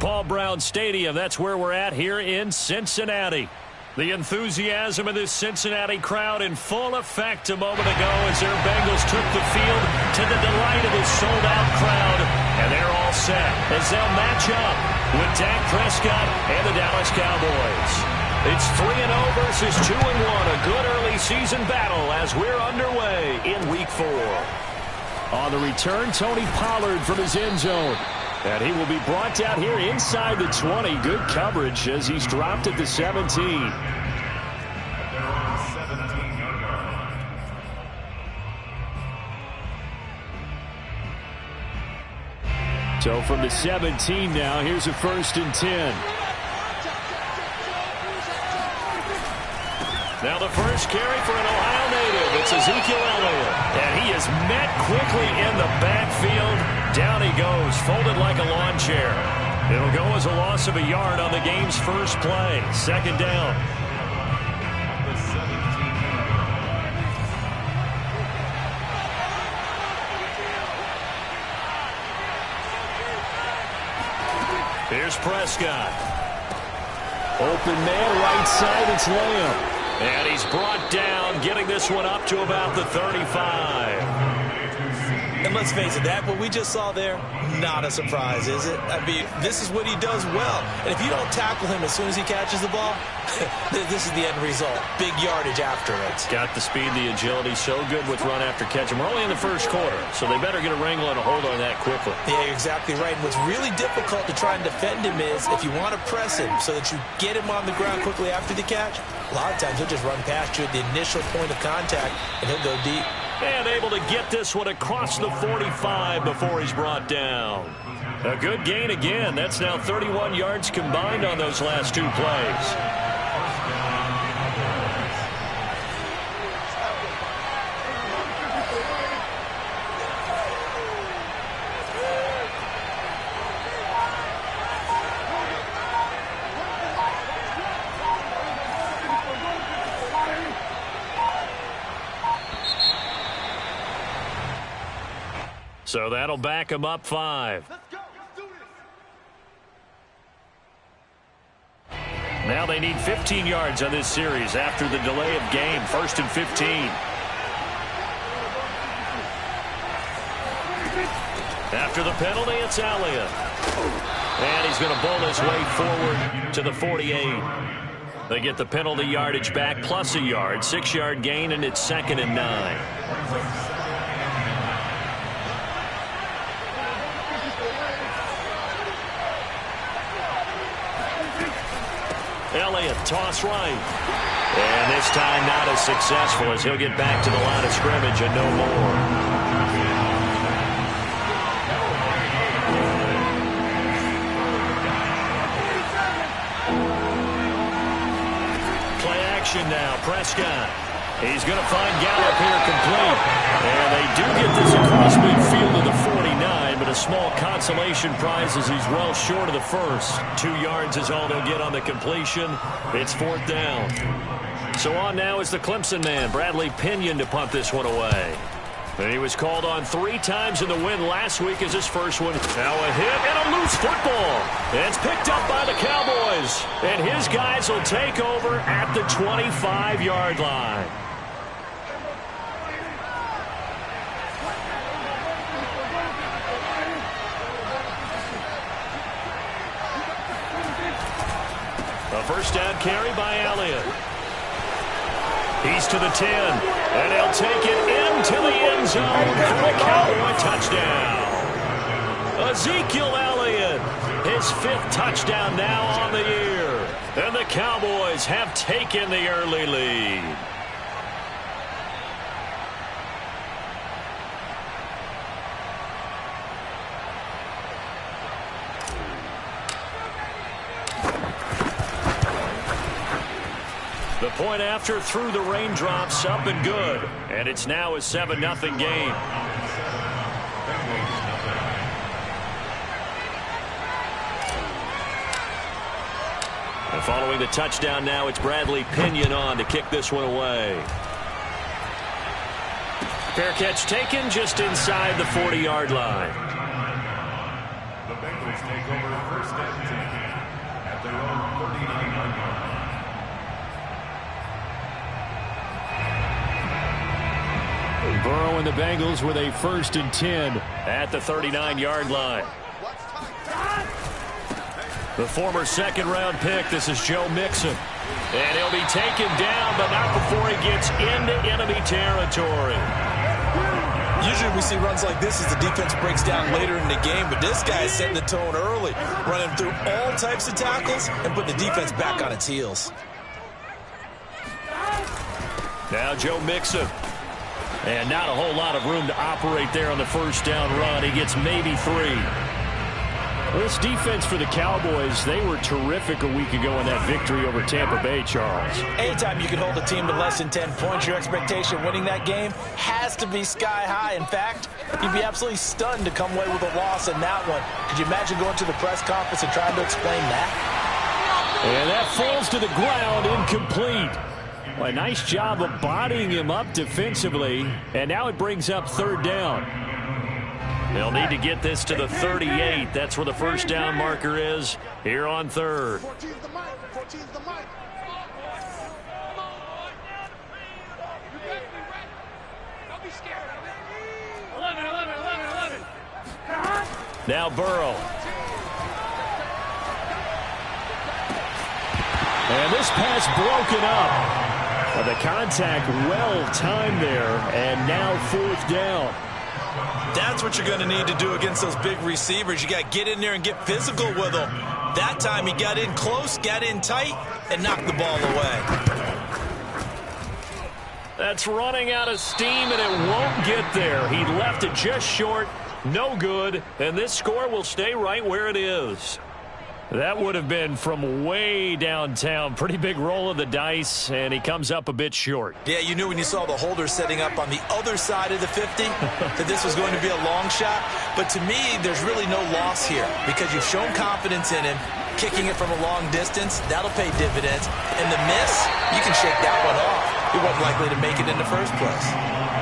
Paul Brown Stadium. That's where we're at here in Cincinnati. The enthusiasm of this Cincinnati crowd in full effect a moment ago as their Bengals took the field to the delight of this sold-out crowd. And they're all set as they'll match up with Dak Prescott and the Dallas Cowboys. It's 3-0 versus 2-1, a good early season battle as we're underway in Week 4. On the return, Tony Pollard from his end zone. And he will be brought down here inside the 20. Good coverage as he's dropped at the 17. So from the 17 now, here's a 1st and 10. Now the first carry for an Ohio native. It's Ezekiel Elliott. And he is met quickly in the backfield. Down he goes, folded like a lawn chair. It'll go as a loss of a yard on the game's first play. 2nd down. Here's Prescott. Open man, right side, it's Lamb. And he's brought down, getting this one up to about the 35. And let's face it, that what we just saw there, not a surprise, is it? I mean, this is what he does well. And if you don't tackle him as soon as he catches the ball, this is the end result. Big yardage after it. Got the speed, the agility, so good with run after catch. And we're only in the first quarter, so they better get a wrangle and a hold on that quickly. Yeah, you're exactly right. And what's really difficult to try and defend him is if you want to press him so that you get him on the ground quickly after the catch, a lot of times he'll just run past you at the initial point of contact, and he'll go deep. And able to get this one across the 45 before he's brought down. A good gain again. That's now 31 yards combined on those last 2 plays. So that'll back him up 5. Now they need 15 yards on this series after the delay of game. 1st and 15. After the penalty, it's Elliott. And he's going to bowl his way forward to the 48. They get the penalty yardage back plus a yard. 6-yard gain, and it's 2nd and 9. Elliott, toss right. And this time not as successful as he'll get back to the line of scrimmage and no more. Play action now, Prescott. He's going to find Gallup here complete. And they do get this across midfield to the 49, but a small consolation prize as he's well short of the first. 2 yards is all they'll get on the completion. It's 4th down. So on now is the Clemson man, Bradley Pinion, to punt this one away. And he was called on 3 times in the win last week as his first one. Now a hit and a loose football. And it's picked up by the Cowboys. And his guys will take over at the 25-yard line. A first down carry by Elliott. He's to the 10, and he'll take it into the end zone for a Cowboy touchdown. Ezekiel Elliott, his 5th touchdown now on the year. And the Cowboys have taken the early lead. The point after through the raindrops, up and good. And it's now a 7-0 game. And following the touchdown now, it's Bradley Pinion on to kick this one away. Fair catch taken just inside the 40-yard line. The Bengals take over 1st and 10. Burrow and the Bengals with a 1st and 10 at the 39-yard line. The former second-round pick, this is Joe Mixon. And he'll be taken down, but not before he gets into enemy territory. Usually we see runs like this as the defense breaks down later in the game, but this guy is setting the tone early, running through all types of tackles and putting the defense back on its heels. Now Joe Mixon. And not a whole lot of room to operate there on the first down run. He gets maybe 3. Well, this defense for the Cowboys, they were terrific a week ago in that victory over Tampa Bay, Charles. Anytime you can hold a team to less than 10 points, your expectation winning that game has to be sky high. In fact, you'd be absolutely stunned to come away with a loss in that one. Could you imagine going to the press conference and trying to explain that? And that falls to the ground, incomplete. Well, a nice job of bodying him up defensively, and now it brings up 3rd down. They'll need to get this to the 38. That's where the first down marker is here on 3rd. 14's the mic. 14's the mic. Don't be scared. 11. Now Burrow. And this pass broken up. The contact well timed there, and now 4th down. That's what you're going to need to do against those big receivers. You got to get in there and get physical with them. That time he got in close, got in tight, and knocked the ball away. That's running out of steam, and it won't get there. He left it just short, no good, and this score will stay right where it is. That would have been from way downtown. Pretty big roll of the dice, and he comes up a bit short. Yeah, you knew when you saw the holder setting up on the other side of the 50 that this was going to be a long shot. But to me, there's really no loss here because you've shown confidence in him. Kicking it from a long distance, that'll pay dividends. And the miss, you can shake that one off. He wasn't likely to make it in the first place.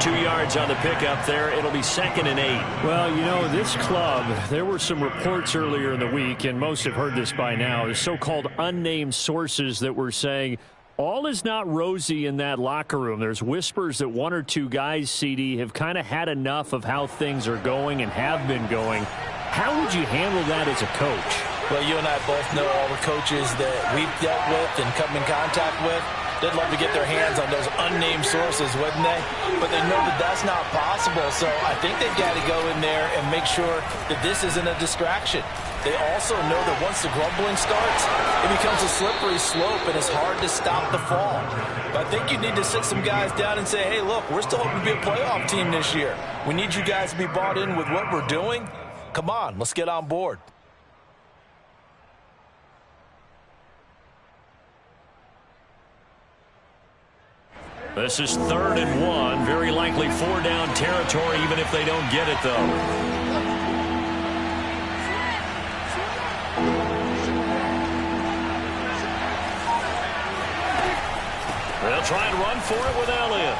2 yards on the pickup there. It'll be 2nd and 8. Well, you know, this club, there were some reports earlier in the week, and most have heard this by now, the so-called unnamed sources that were saying all is not rosy in that locker room. There's whispers that 1 or 2 guys, CD, have kind of had enough of how things are going and have been going. How would you handle that as a coach? Well, you and I both know all the coaches that we've dealt with and come in contact with. They'd love to get their hands on those unnamed sources, wouldn't they? But they know that that's not possible, so I think they've got to go in there and make sure that this isn't a distraction. They also know that once the grumbling starts, it becomes a slippery slope, and it's hard to stop the fall. But I think you need to sit some guys down and say, hey, look, we're still hoping to be a playoff team this year. We need you guys to be bought in with what we're doing. Come on, let's get on board. This is 3rd and 1. Very likely 4 down territory, even if they don't get it, though. They'll try and run for it with Elliott.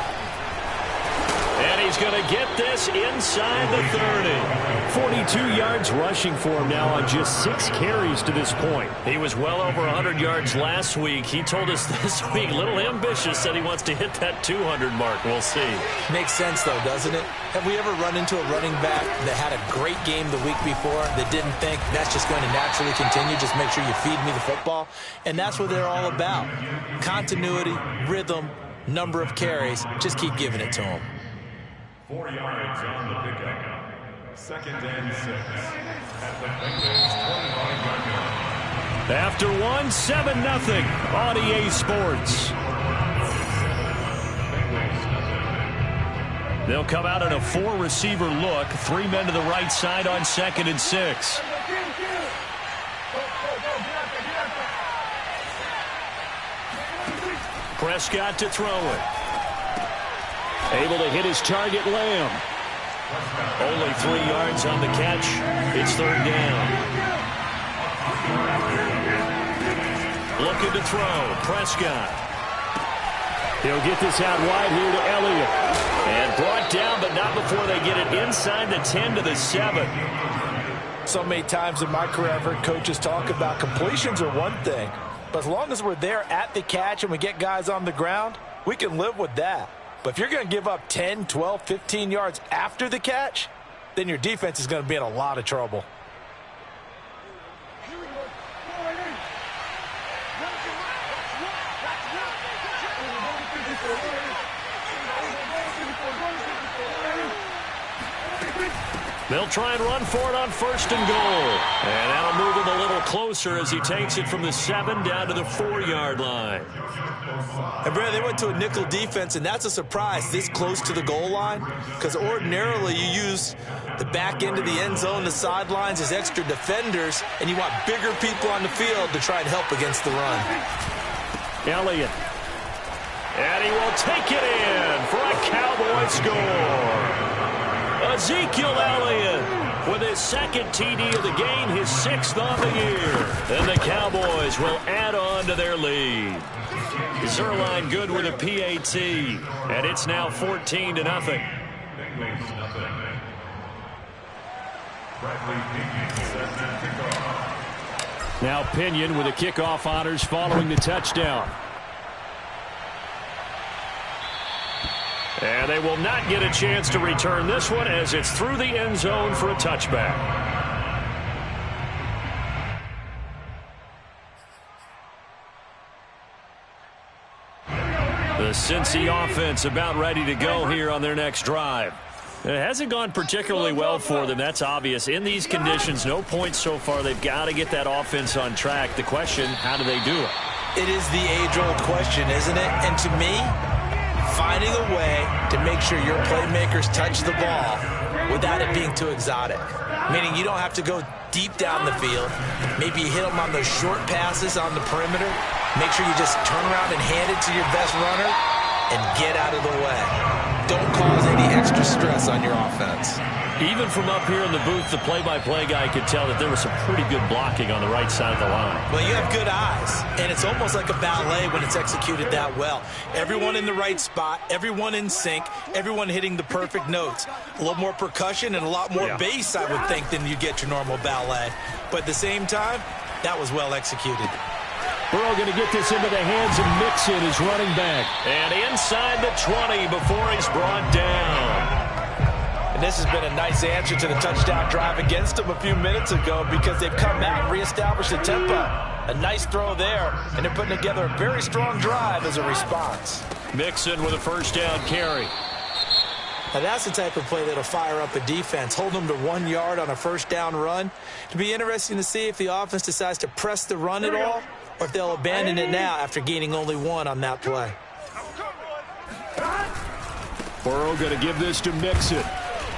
And he's going to get this inside the 30. 42 yards rushing for him now on just 6 carries to this point. He was well over 100 yards last week. He told us this week, a little ambitious, said he wants to hit that 200 mark. We'll see. Makes sense, though, doesn't it? Have we ever run into a running back that had a great game the week before that didn't think that's just going to naturally continue? Just make sure you feed me the football. And that's what they're all about. Continuity, rhythm, number of carries. Just keep giving it to them. 4 yards on the pickup. 2nd and 6. At the Bengals 25-yard line. After 1, 7-0 on EA Sports. They'll come out in a 4-receiver look. 3 men to the right side on 2nd and 6. Prescott to throw it. Able to hit his target, Lamb. Only 3 yards on the catch. It's 3rd down. Looking to throw. Prescott. He'll get this out wide here to Elliott. And brought down, but not before they get it inside the 10 to the 7. So many times in my career I've heard coaches talk about completions are one thing. But as long as we're there at the catch and we get guys on the ground, we can live with that. But if you're going to give up 10, 12, 15 yards after the catch, then your defense is going to be in a lot of trouble. They'll try and run for it on 1st and goal. And that'll move him a little closer as he takes it from the 7 down to the 4-yard line. And Brad, they went to a nickel defense, and that's a surprise this close to the goal line, because ordinarily you use the back end of the end zone, the sidelines as extra defenders, and you want bigger people on the field to try and help against the run. Elliott. And he will take it in for a Cowboy score. Ezekiel Elliott with his 2nd TD of the game, his 6th on the year. And the Cowboys will add on to their lead. Zerline good with a PAT. And it's now 14-0. Now Pinion with the kickoff honors following the touchdown. And they will not get a chance to return this one as it's through the end zone for a touchback. The Cincy offense about ready to go here on their next drive. It hasn't gone particularly well for them. That's obvious. In these conditions, no points so far. They've got to get that offense on track. The question, how do they do it? It is the age-old question, isn't it? And to me, finding a way to make sure your playmakers touch the ball without it being too exotic. Meaning you don't have to go deep down the field. Maybe you hit them on those short passes on the perimeter. Make sure you just turn around and hand it to your best runner and get out of the way. Don't cause any extra stress on your offense. Even from up here in the booth, the play-by-play guy could tell that there was some pretty good blocking on the right side of the line. Well, you have good eyes, and it's almost like a ballet when it's executed that well. Everyone in the right spot, everyone in sync, everyone hitting the perfect notes. A little more percussion and a lot more bass, I would think, than you get your normal ballet. But at the same time, that was well executed. Burrow going to get this into the hands of Mixon, his running back. And inside the 20 before he's brought down. And this has been a nice answer to the touchdown drive against them a few minutes ago because they've come back and reestablished the tempo. A nice throw there, and they're putting together a very strong drive as a response. Mixon with a 1st down carry. Now that's the type of play that'll fire up a defense, hold them to 1 yard on a 1st down run. It'll be interesting to see if the offense decides to press the run at all or if they'll abandon it now after gaining only 1 on that play. Burrow going to give this to Mixon.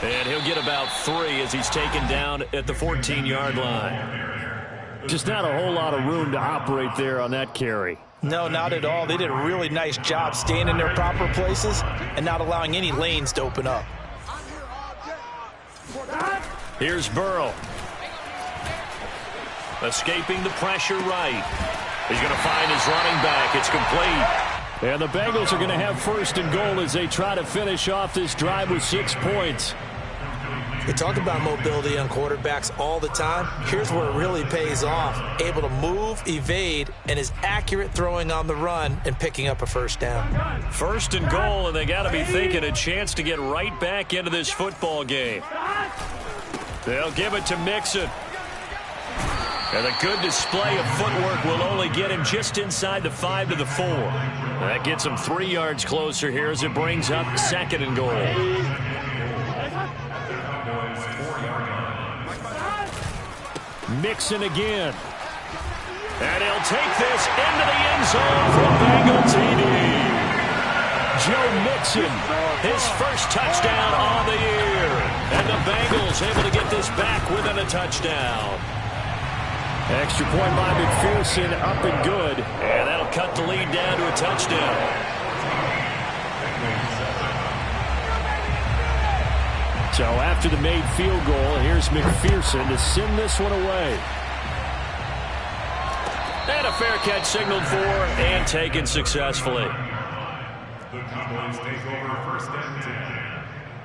And he'll get about 3 as he's taken down at the 14-yard line. Just not a whole lot of room to operate there on that carry. No, not at all. They did a really nice job staying in their proper places and not allowing any lanes to open up. Here's Burrow. Escaping the pressure right. He's going to find his running back. It's complete. And the Bengals are going to have 1st and goal as they try to finish off this drive with 6 points. We talk about mobility on quarterbacks all the time. Here's where it really pays off. Able to move, evade, and is accurate throwing on the run and picking up a 1st down. 1st and goal, and they got to be thinking a chance to get right back into this football game. They'll give it to Mixon. And a good display of footwork will only get him just inside the 5 to the 4. That gets him 3 yards closer here as it brings up 2nd and goal. Mixon again. And he'll take this into the end zone for a Bengal TD. Joe Mixon, his 1st touchdown on the year. And the Bengals able to get this back within a touchdown. Extra point by McPherson, up and good. And that'll cut the lead down to a touchdown. So after the made field goal, here's McPherson to send this one away. And a fair catch signaled for and taken successfully. The Cowboys take over 1st and 10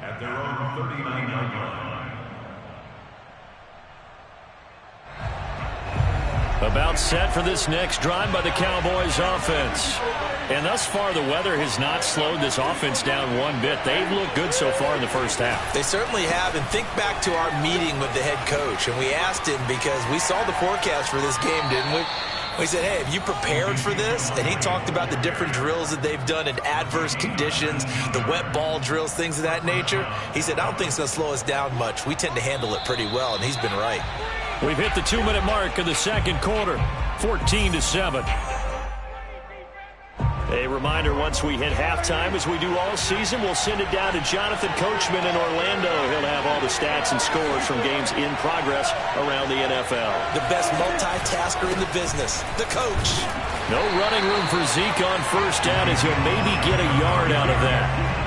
at their own 39-yard line. About set for this next drive by the Cowboys offense. And thus far, the weather has not slowed this offense down one bit. They've looked good so far in the first half. They certainly have. And think back to our meeting with the head coach. And we asked him because we saw the forecast for this game, didn't we? We said, hey, have you prepared for this? And he talked about the different drills that they've done in adverse conditions, the wet ball drills, things of that nature. He said, I don't think it's going to slow us down much. We tend to handle it pretty well, and he's been right. We've hit the 2-minute mark of the second quarter, 14-7. A reminder, once we hit halftime, as we do all season, we'll send it down to Jonathan Coachman in Orlando. He'll have all the stats and scores from games in progress around the NFL. The best multitasker in the business, the coach. No running room for Zeke on first down as he'll maybe get a yard out of that.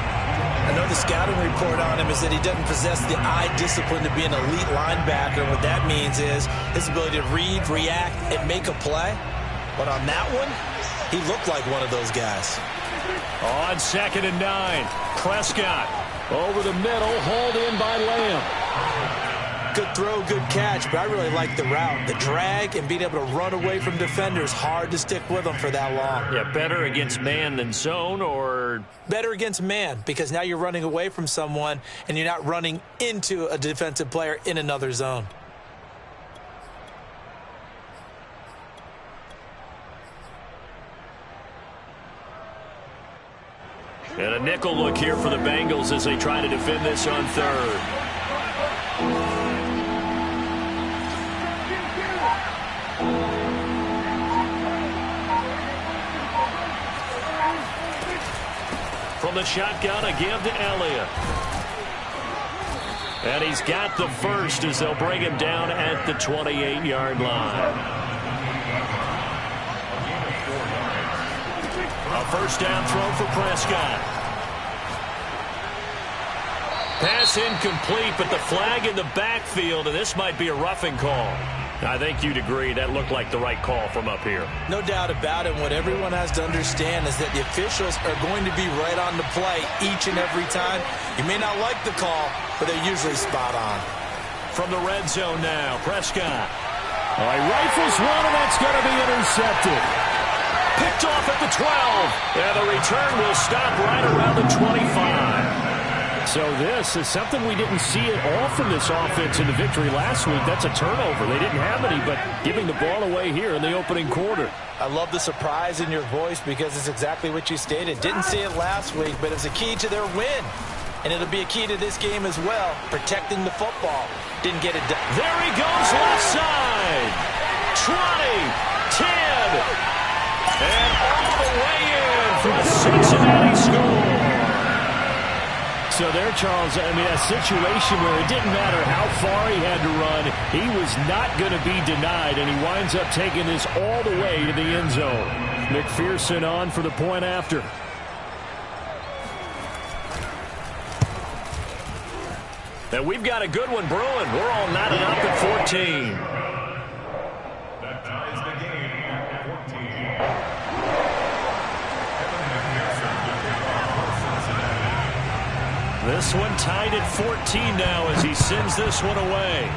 I know the scouting report on him is that he doesn't possess the eye discipline to be an elite linebacker. What that means is his ability to read, react, and make a play. But on that one, he looked like one of those guys. On 2nd and 9, Prescott over the middle, hauled in by Lamb. Good throw, good catch, but I really like the route. The drag and being able to run away from defenders, hard to stick with them for that long. Yeah, better against man than zone, or? Better against man, because now you're running away from someone and you're not running into a defensive player in another zone. And a nickel look here for the Bengals as they try to defend this on third. From the shotgun, a give to Elliott. And he's got the first as they'll bring him down at the 28-yard line. A first down throw for Prescott. Pass incomplete, but the flag in the backfield, and this might be a roughing call. I think you'd agree that looked like the right call from up here. No doubt about it. What everyone has to understand is that the officials are going to be right on the play each and every time. You may not like the call, but they're usually spot on. From the red zone now, Prescott. He rifles one, and that's going to be intercepted. Picked off at the 12. And the return will stop right around the 25. So this is something we didn't see at all from this offense in the victory last week. That's a turnover. They didn't have any, but giving the ball away here in the opening quarter. I love the surprise in your voice because it's exactly what you stated. Didn't see it last week, but it's a key to their win. And it'll be a key to this game as well, protecting the football. Didn't get it done. There he goes, left side. 20, 10, and all the way in for a Cincinnati score. So there, Charles, I mean, a situation where it didn't matter how far he had to run, he was not going to be denied, and he winds up taking this all the way to the end zone. McPherson on for the point after. And we've got a good one brewing. We're all knotted up at 14. That ties the game at 14. This one tied at 14 now as he sends this one away.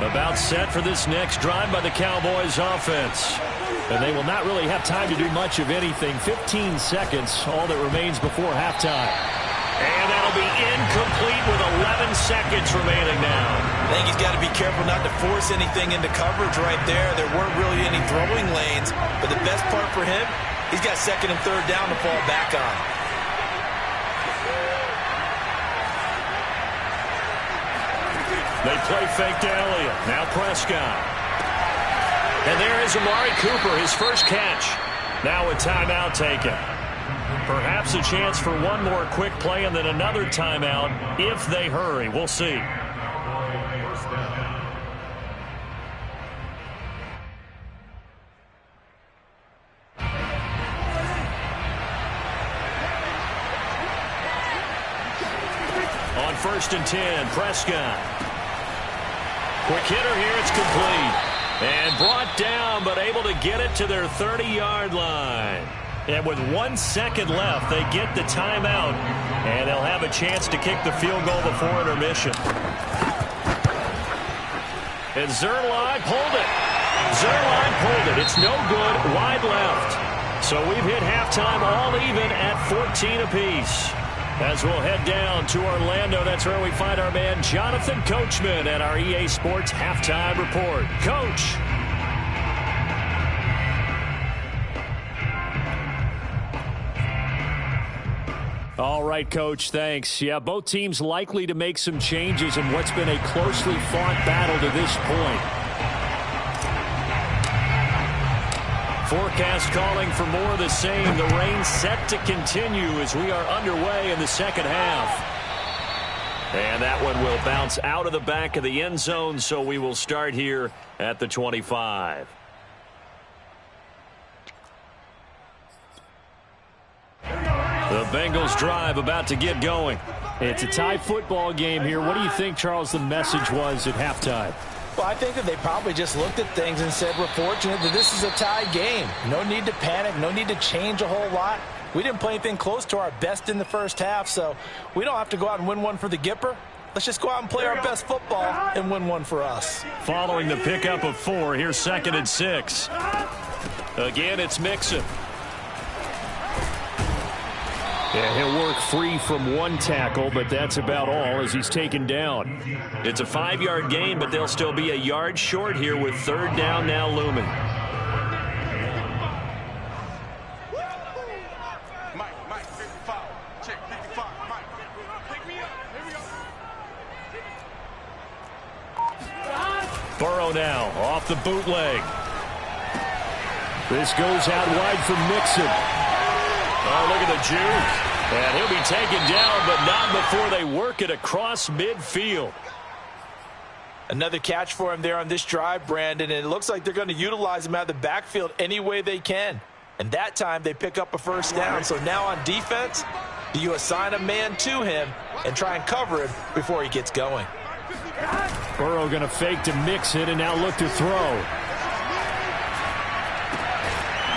About set for this next drive by the Cowboys offense. And they will not really have time to do much of anything. 15 seconds, all that remains before halftime. And that'll be incomplete with 11 seconds remaining now. I think he's got to be careful not to force anything into coverage right there. There weren't really any throwing lanes. But the best part for him, he's got second and third down to fall back on. They play fake to Elliott. Now Prescott. And there is Amari Cooper, his first catch. Now a timeout taken. Perhaps a chance for one more quick play and then another timeout if they hurry. We'll see. On 1st and 10, Prescott. Quick hitter here. It's complete. And brought down, but able to get it to their 30-yard line. And with 1 second left, they get the timeout. And they'll have a chance to kick the field goal before intermission. And Zuerlein pulled it. Zuerlein pulled it. It's no good. Wide left. So we've hit halftime all even at 14 apiece. As we'll head down to Orlando, that's where we find our man Jonathan Coachman at our EA Sports Halftime Report. Coach. All right, Coach, thanks. Yeah, both teams likely to make some changes in what's been a closely fought battle to this point. Forecast calling for more of the same. The rain set to continue as we are underway in the second half. And that one will bounce out of the back of the end zone, so we will start here at the 25. The Bengals drive about to get going. It's a tie football game here. What do you think, Charles, the message was at halftime? Well, I think that they probably just looked at things and said, we're fortunate that this is a tie game. No need to panic. No need to change a whole lot. We didn't play anything close to our best in the first half, so we don't have to go out and win one for the Gipper. Let's just go out and play our best football and win one for us. Following the pickup of 4, here's 2nd and 6. Again, it's Mixon. Yeah, he'll work free from 1 tackle, but that's about all as he's taken down. It's a 5-yard gain, but they'll still be a yard short here with 3rd down now looming. Mike, 55. Check 55. Mike, pick me up. Here we go. Burrow now off the bootleg. This goes out wide for Mixon. Oh, look at the juke. And he'll be taken down, but not before they work it across midfield. Another catch for him there on this drive, Brandon, and it looks like they're going to utilize him out of the backfield any way they can. And that time they pick up a 1st down. So now on defense, do you assign a man to him and try and cover him before he gets going? Burrow going to fake to Mixon and now look to throw.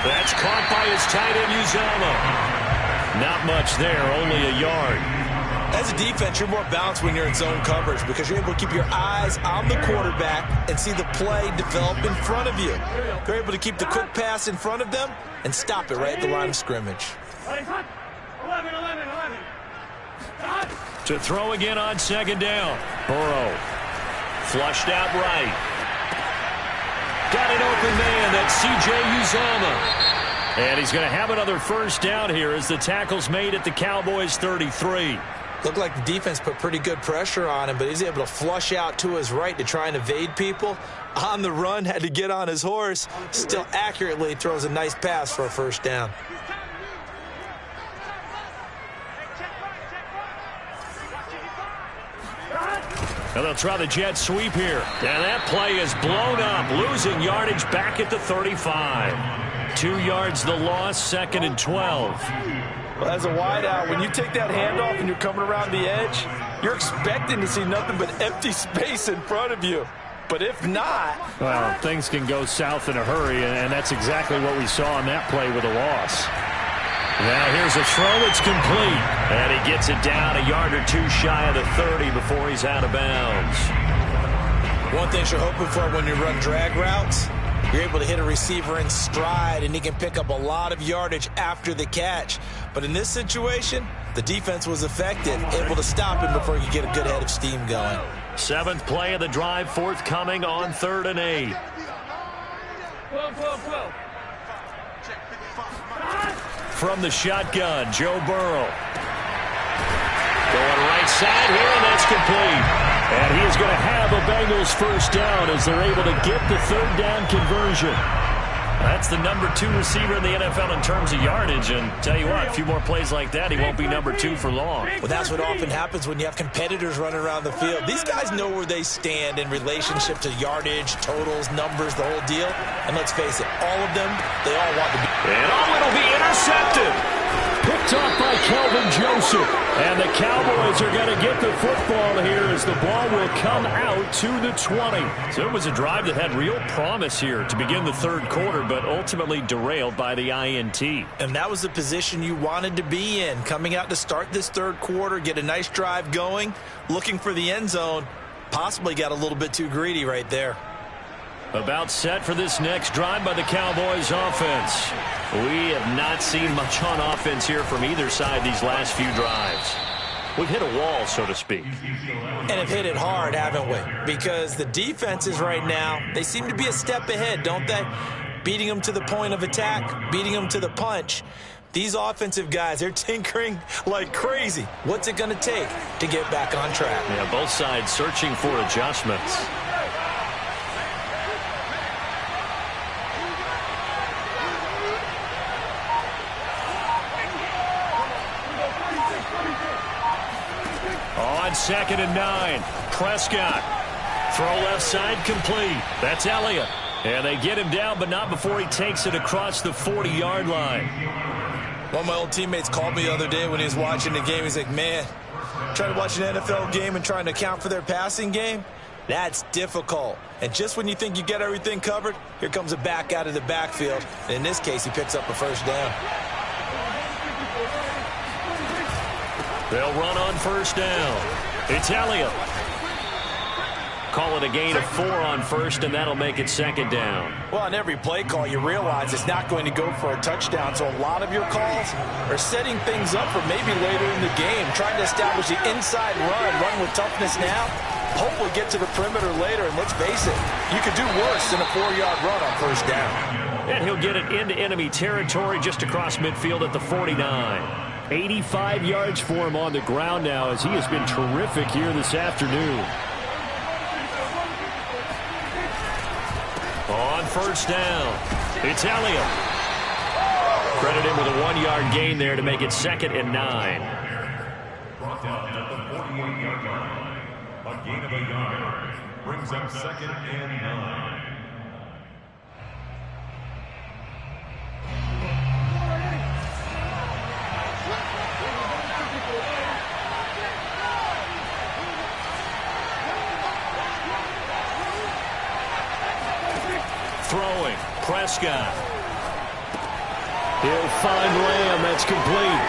That's caught by his tight end, Uzomah. Not much there, only a yard. As a defense, you're more balanced when you're in zone coverage because you're able to keep your eyes on the quarterback and see the play develop in front of you. They're able to keep the quick pass in front of them and stop it right at the line of scrimmage. 11. To throw again on 2nd down. Burrow flushed out right. Got an open man. That's C.J. Uzomah. And he's going to have another 1st down here as the tackle's made at the Cowboys' 33. Looked like the defense put pretty good pressure on him, but he's able to flush out to his right to try and evade people. On the run, had to get on his horse. Still accurately throws a nice pass for a 1st down. And they'll try the jet sweep here. And that play is blown up, losing yardage back at the 35. 2 yards the loss, 2nd and 12. Well, as a wideout, when you take that handoff and you're coming around the edge, you're expecting to see nothing but empty space in front of you. But if not... Well, things can go south in a hurry, and that's exactly what we saw on that play with a loss. Now here's a throw. It's complete. And he gets it down a yard or 2 shy of the 30 before he's out of bounds. One thing you're hoping for when you run drag routes, you're able to hit a receiver in stride, and he can pick up a lot of yardage after the catch. But in this situation, the defense was effective, able to stop him before he could get a good head of steam going. 7th play of the drive forthcoming on 3rd and 8. From the shotgun, Joe Burrow. Going right side here, and that's complete. And he is going to have a Bengals 1st down as they're able to get the 3rd down conversion. That's the number 2 receiver in the NFL in terms of yardage. And tell you what, a few more plays like that, he won't be number 2 for long. Well, that's what often happens when you have competitors running around the field. These guys know where they stand in relationship to yardage, totals, numbers, the whole deal. And let's face it, all of them, they all want to be. And it'll be intercepted. Picked off by Kelvin Joseph. And the Cowboys are going to get the football here as the ball will come out to the 20. So it was a drive that had real promise here to begin the third quarter, but ultimately derailed by the INT. And that was the position you wanted to be in. Coming out to start this third quarter, get a nice drive going, looking for the end zone. Possibly got a little bit too greedy right there. About set for this next drive by the Cowboys offense. We have not seen much on offense here from either side these last few drives. We've hit a wall, so to speak. And have hit it hard, haven't we? Because the defenses right now, they seem to be a step ahead, don't they? Beating them to the point of attack, beating them to the punch. These offensive guys, they're tinkering like crazy. What's it going to take to get back on track? Yeah, both sides searching for adjustments. On 2nd and 9, Prescott. Throw left side complete. That's Elliott. And they get him down, but not before he takes it across the 40-yard line. One of my old teammates called me the other day when he was watching the game. He's like, man, trying to watch an NFL game and trying to account for their passing game, that's difficult. And just when you think you get everything covered, here comes a back out of the backfield. And in this case, he picks up a first down. They'll run on first down. It's Elliott. Call it a gain of 4 on first, and that'll make it 2nd down. Well, on every play call, you realize it's not going to go for a touchdown. So a lot of your calls are setting things up for maybe later in the game, trying to establish the inside run with toughness now. Hopefully get to the perimeter later, and let's face it, you could do worse than a 4-yard run on first down. And he'll get it into enemy territory just across midfield at the 49. 85 yards for him on the ground now as he has been terrific here this afternoon. On first down, it's Elliott. Credit him with a 1-yard gain there to make it 2nd and 9. Brought down at the 48-yard line. A gain of a yard brings up 2nd and 9. Throwing, Prescott. He'll find Lamb. That's complete.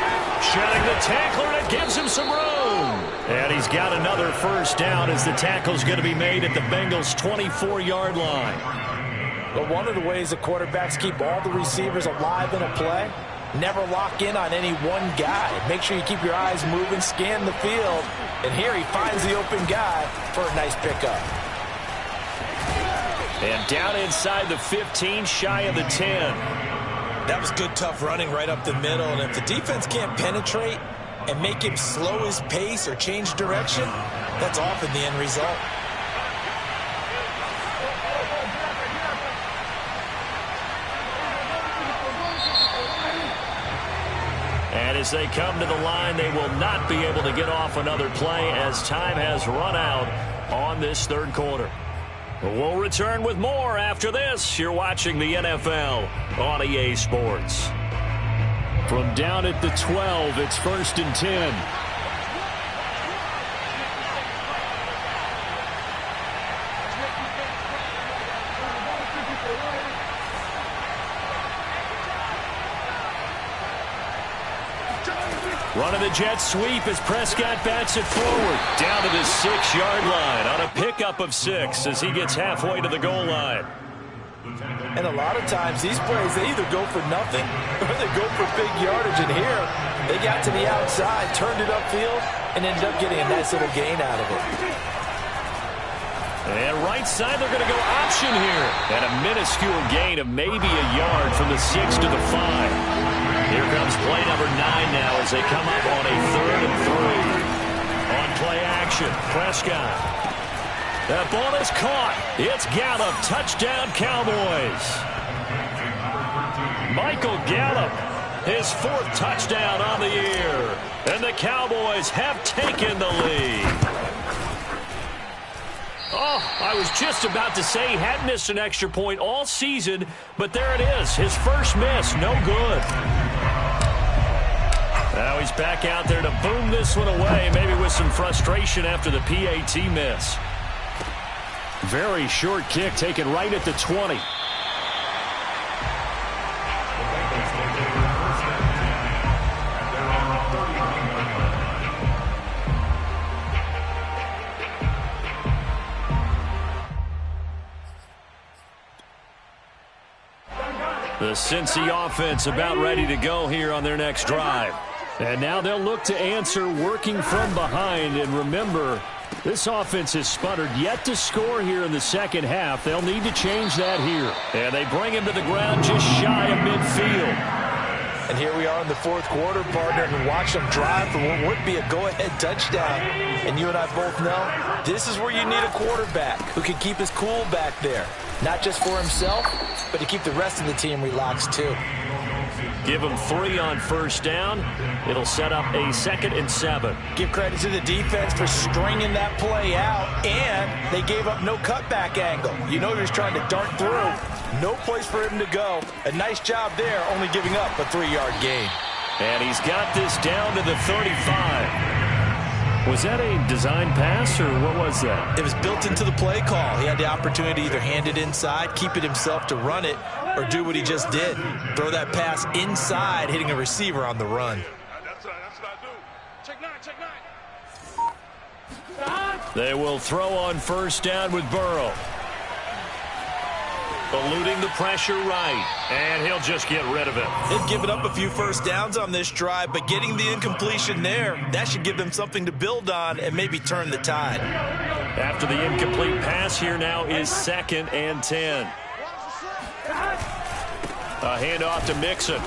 Shedding the tackler, and it gives him some room. And he's got another first down as the tackle's going to be made at the Bengals' 24-yard line. But one of the ways the quarterbacks keep all the receivers alive in a play, never lock in on any one guy. Make sure you keep your eyes moving, scan the field. And here he finds the open guy for a nice pickup. And down inside the 15, shy of the 10. That was good, tough running right up the middle. And if the defense can't penetrate and make him slow his pace or change direction, that's often the end result. And as they come to the line, they will not be able to get off another play as time has run out on this third quarter. We'll return with more after this. You're watching the NFL on EA Sports. From down at the 12, it's 1st and 10. Running the jet sweep as Prescott bats it forward. Down to the 6-yard line on a pickup of 6 as he gets halfway to the goal line. And a lot of times these plays, they either go for nothing or they go for big yardage. And here, they got to the outside, turned it upfield, and ended up getting a nice little gain out of it. And right side, they're going to go option here. And a minuscule gain of maybe a yard from the 6 to the 5. Here comes play number 9 now as they come up on a 3rd and 3. On play action, Prescott. That ball is caught. It's Gallup. Touchdown, Cowboys. Michael Gallup, his 4th touchdown on the year. And the Cowboys have taken the lead. Oh, I was just about to say he hadn't missed an extra point all season, but there it is. His first miss, no good. Now he's back out there to boom this one away, maybe with some frustration after the PAT miss. Very short kick taken right at the 20. The Cincy offense about ready to go here on their next drive. And now they'll look to answer working from behind. And remember, this offense has sputtered yet to score here in the second half. They'll need to change that here. And they bring him to the ground just shy of midfield. And here we are in the fourth quarter, partner, and watch them drive for what would be a go-ahead touchdown. And you and I both know this is where you need a quarterback who can keep his cool back there. Not just for himself, but to keep the rest of the team relaxed too. Give them 3 on first down. It'll set up a 2nd and 7. Give credit to the defense for stringing that play out, and they gave up no cutback angle. You know he was trying to dart through. No place for him to go. A nice job there, only giving up a 3-yard gain. And he's got this down to the 35. Was that a design pass, or what was that? It was built into the play call. He had the opportunity to either hand it inside, keep it himself to run it, or do what he just did. Throw that pass inside, hitting a receiver on the run. That's what I do. Check 9. They will throw on first down with Burrow. Eluding the pressure right, and he'll just get rid of it. They've given up a few first downs on this drive, but getting the incompletion there, that should give them something to build on and maybe turn the tide. After the incomplete pass, here now is 2nd and 10. A handoff to Mixon,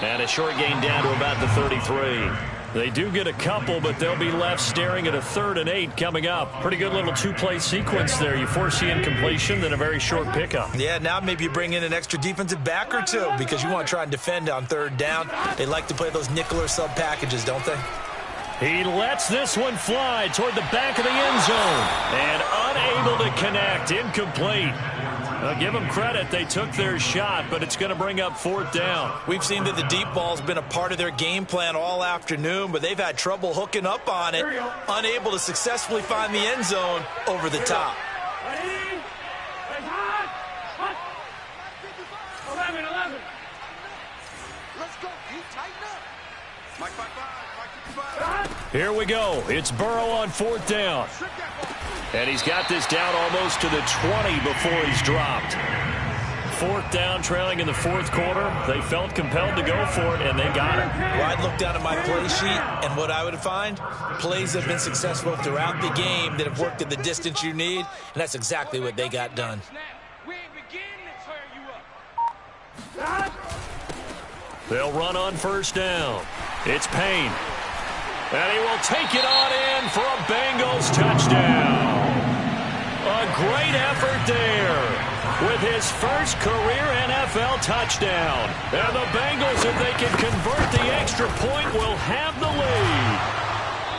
and a short gain down to about the 33. They do get a couple, but they'll be left staring at a 3rd and 8 coming up. Pretty good little 2-play sequence there. You force the incompletion, then a very short pickup. Yeah, now maybe you bring in an extra defensive back or two because you want to try and defend on 3rd down. They like to play those nickel or sub packages, don't they? He lets this one fly toward the back of the end zone and unable to connect. Incomplete. I'll give them credit. They took their shot, but it's going to bring up 4th down. We've seen that the deep ball's been a part of their game plan all afternoon, but they've had trouble hooking up on it, unable to successfully find the end zone over the top. 11. Let's go. You tighten up. Mike 55. Here we go. It's Burrow on 4th down. And he's got this down almost to the 20 before he's dropped. 4th down, trailing in the 4th quarter. They felt compelled to go for it, and they got it. Well, I'd look down at my play sheet, and what I would find, plays have been successful throughout the game that have worked at the distance you need, and that's exactly what they got done. We ain't beginning to tear you up. They'll run on first down. It's Payne. And he will take it on in for a Bengals touchdown. A great effort there with his first career NFL touchdown. And the Bengals, if they can convert the extra point, will have the lead.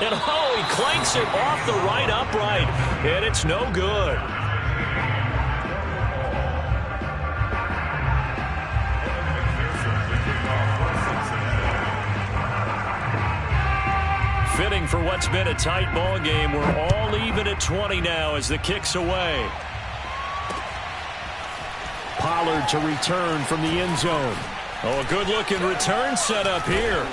And oh, he clanks it off the right upright, and it's no good. Fitting for what's been a tight ball game. We're all even at 20 now as the kick's away. Pollard to return from the end zone. Oh, a good-looking return set up here.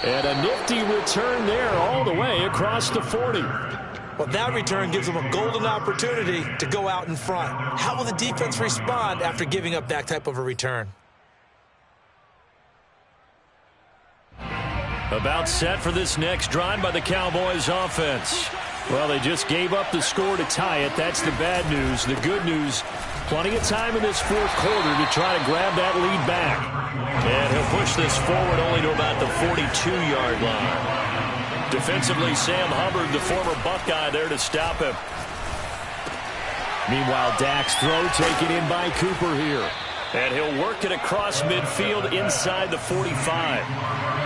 And a nifty return there all the way across the 40. Well, that return gives them a golden opportunity to go out in front. How will the defense respond after giving up that type of a return? About set for this next drive by the Cowboys offense. Well, they just gave up the score to tie it. That's the bad news. The good news, plenty of time in this 4th quarter to try to grab that lead back. And he'll push this forward only to about the 42-yard line. Defensively, Sam Hubbard, the former Buckeye, there to stop him. Meanwhile, Dak's throw taken in by Cooper here. And he'll work it across midfield inside the 45.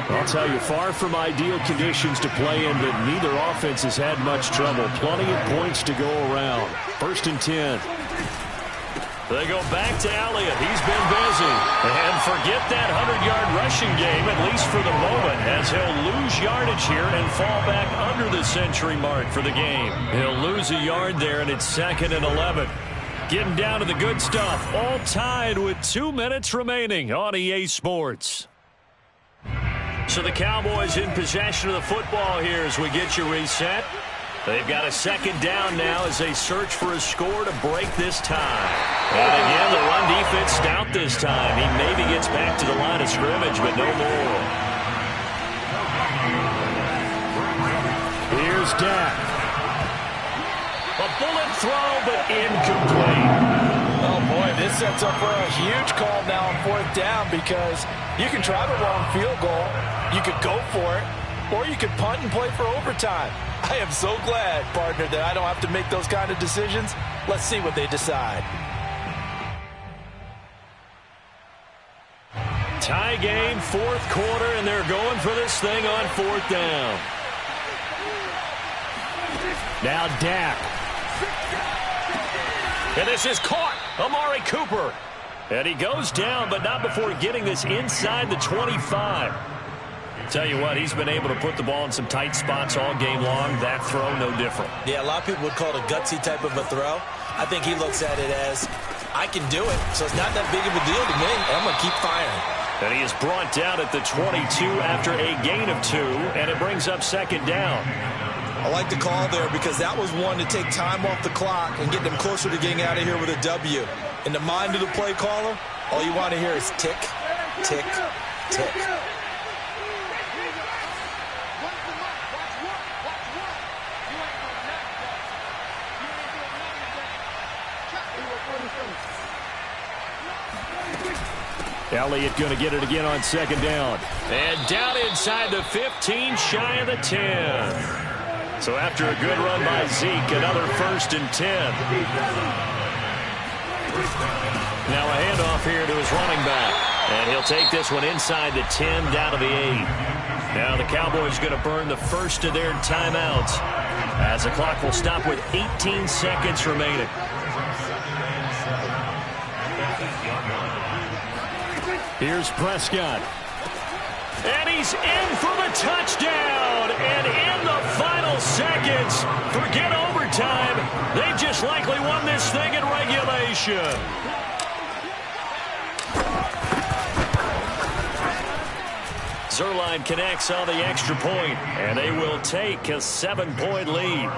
I'll tell you, far from ideal conditions to play in, but neither offense has had much trouble. Plenty of points to go around. 1st and 10. They go back to Elliott. He's been busy. And forget that 100-yard rushing game, at least for the moment, as he'll lose yardage here and fall back under the century mark for the game. He'll lose a yard there, and it's 2nd and 11. Getting down to the good stuff. All tied with 2 minutes remaining on EA Sports. So the Cowboys in possession of the football here as we get you reset. They've got a 2nd down now as they search for a score to break this tie. And again, the run defense stout this time. He maybe gets back to the line of scrimmage, but no more. Here's Dak. A bullet throw, but incomplete. Oh, boy, this sets up for a huge call now on 4th down because you can try the long field goal, you could go for it, or you could punt and play for overtime. I am so glad, partner, that I don't have to make those kind of decisions. Let's see what they decide. Tie game, 4th quarter, and they're going for this thing on 4th down. Now Dak. And this is caught. Amari Cooper. And he goes down, but not before getting this inside the 25. Tell you what, he's been able to put the ball in some tight spots all game long. That throw, no different. Yeah, a lot of people would call it a gutsy type of a throw. I think he looks at it as, I can do it, so it's not that big of a deal to me. I'm going to keep firing. And he is brought down at the 22 after a gain of 2, and it brings up 2nd down. I like the call there because that was one to take time off the clock and get them closer to getting out of here with a W. In the mind of the play caller, all you want to hear is tick, tick, tick. Elliott going to get it again on 2nd down. And down inside the 15, shy of the 10. So after a good run by Zeke, another 1st and 10. Now a handoff here to his running back. And he'll take this one inside the 10, down to the 8. Now the Cowboys going to burn the first of their timeouts as the clock will stop with 18 seconds remaining. Here's Prescott. And he's in for the touchdown. And in the final seconds, forget overtime. They just likely won this thing in regulation. Zuerlein connects on the extra point, and they will take a 7-point lead.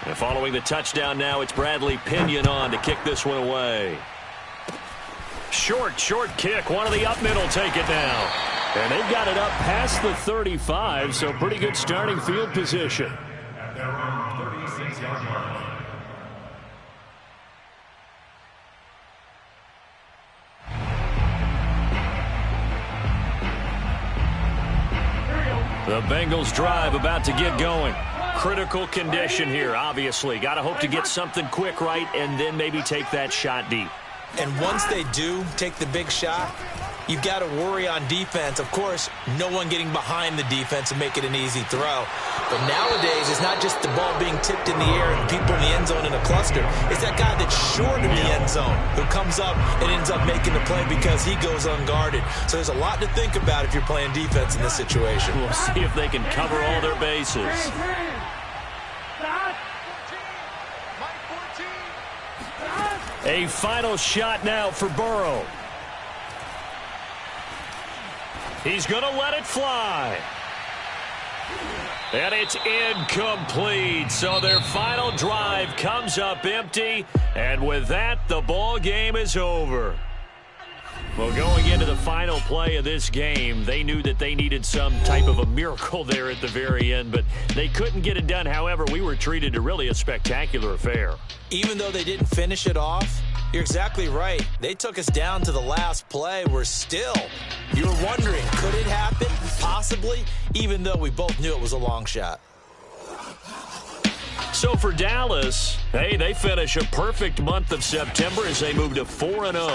And following the touchdown now, it's Bradley Pinion on to kick this one away. Short kick. One of the up middle take it now. And they've got it up past the 35, so pretty good starting field position. At their own 36-yard line. The Bengals drive about to get going. Critical condition here, obviously. Got to hope to get something quick right and then maybe take that shot deep. And once they do take the big shot, you've got to worry on defense. Of course, no one getting behind the defense and make it an easy throw. But nowadays, it's not just the ball being tipped in the air and people in the end zone in a cluster. It's that guy that's short of the end zone who comes up and ends up making the play because he goes unguarded. So there's a lot to think about if you're playing defense in this situation. We'll see if they can cover all their bases. A final shot now for Burrow. He's going to let it fly. And it's incomplete. So their final drive comes up empty. And with that, the ball game is over. Well, going into the final play of this game, they knew that they needed some type of a miracle there at the very end, but they couldn't get it done. However, we were treated to really a spectacular affair. Even though they didn't finish it off, you're exactly right. They took us down to the last play. We're still, you're wondering, could it happen? Possibly, even though we both knew it was a long shot. So for Dallas, hey, they finish a perfect month of September as they move to 4-0.